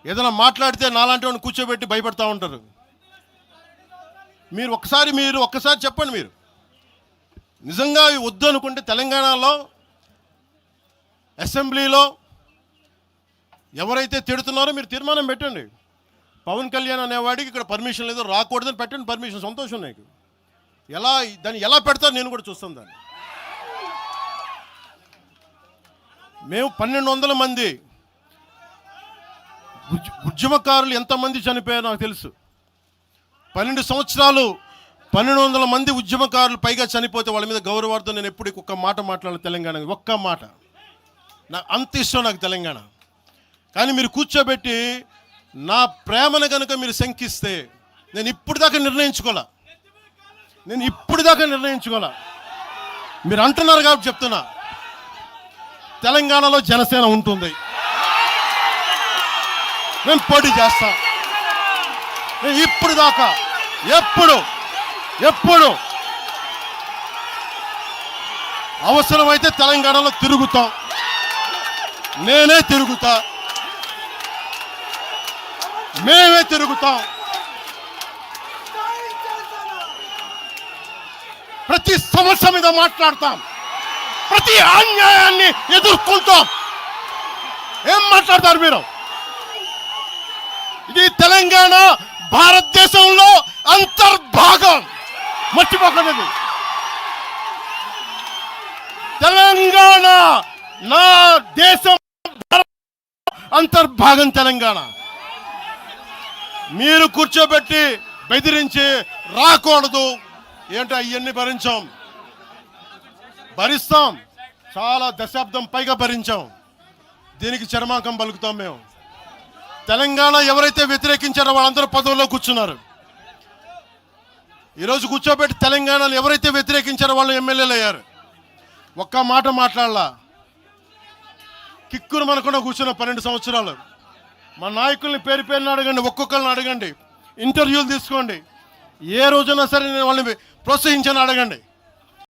ఏదైనా మాట్లాడితే నాలాంటి వాడిని కూర్చోబెట్టి భయపడతా ఉంటారు. మీరు ఒక్కసారి చెప్పండి. మీరు నిజంగా వద్దు అనుకుంటే తెలంగాణలో అసెంబ్లీలో ఎవరైతే తిడుతున్నారో మీరు తీర్మానం పెట్టండి. పవన్ కళ్యాణ్ అనేవాడికి ఇక్కడ పర్మిషన్ లేదు, రాకూడదని పెట్టండి పర్మిషన్. సంతోషం నాకు. దాన్ని ఎలా పెడతారు నేను కూడా చూస్తాను దాన్ని. మేము 1200 మంది ఉద్యమకారులు ఎంతమంది చనిపోయారో నాకు తెలుసు. 12 సంవత్సరాలు 1200 మంది ఉద్యమకారులు పైగా చనిపోతే వాళ్ళ మీద గౌరవార్థం నేను ఎప్పుడు ఒక్క మాట మాట్లాడాలి తెలంగాణ. ఒక్క మాట. అంత ఇష్టం నాకు తెలంగాణ. కానీ మీరు కూర్చోబెట్టి నా ప్రేమను కనుక మీరు శంకిస్తే నేను ఇప్పుడు దాకా నిర్ణయించుకోలే. మీరు అంటున్నారు కాబట్టి చెప్తున్నా, తెలంగాణలో జనసేన ఉంటుంది. మేము పోటీ చేస్తాం. నేను ఇప్పుడు దాకా ఎప్పుడు అవసరమైతే తెలంగాణలో తిరుగుతాం. నేనే తిరుగుతా, మేమే తిరుగుతాం. ప్రతి సమస్య మీద మాట్లాడతాం, ప్రతి అన్యాయాన్ని ఎదుర్కొంటాం. ఏం మాట్లాడతారు మీరు? ఇది తెలంగాణ భారతదేశంలో అంతర్భాగం, మర్చిపోకండి. తెలంగాణ నా దేశం అంతర్భాగం తెలంగాణ. మీరు కూర్చోబెట్టి బెదిరించి రాకూడదు ఏంటో అవన్నీ భరిస్తాం. చాలా దశాబ్దం పైగా భరించాం. దీనికి చర్మాంకం పలుకుతాం మేము. తెలంగాణ ఎవరైతే వ్యతిరేకించారో వాళ్ళందరూ పదవుల్లో కూర్చున్నారు. ఈరోజు కూర్చోబెట్టి తెలంగాణను ఎవరైతే వ్యతిరేకించారో వాళ్ళు ఎమ్మెల్యేలు అయ్యారు. ఒక్క మాట మాట్లాడలా. కిక్కురు మనకుండా కూర్చున్న 12 సంవత్సరాలు. మా నాయకుల్ని పేరుని అడగండి, ఒక్కొక్కరిని అడగండి, ఇంటర్వ్యూలు తీసుకోండి. ఏ రోజున సరే నేను వాళ్ళని ప్రోత్సహించని అడగండి.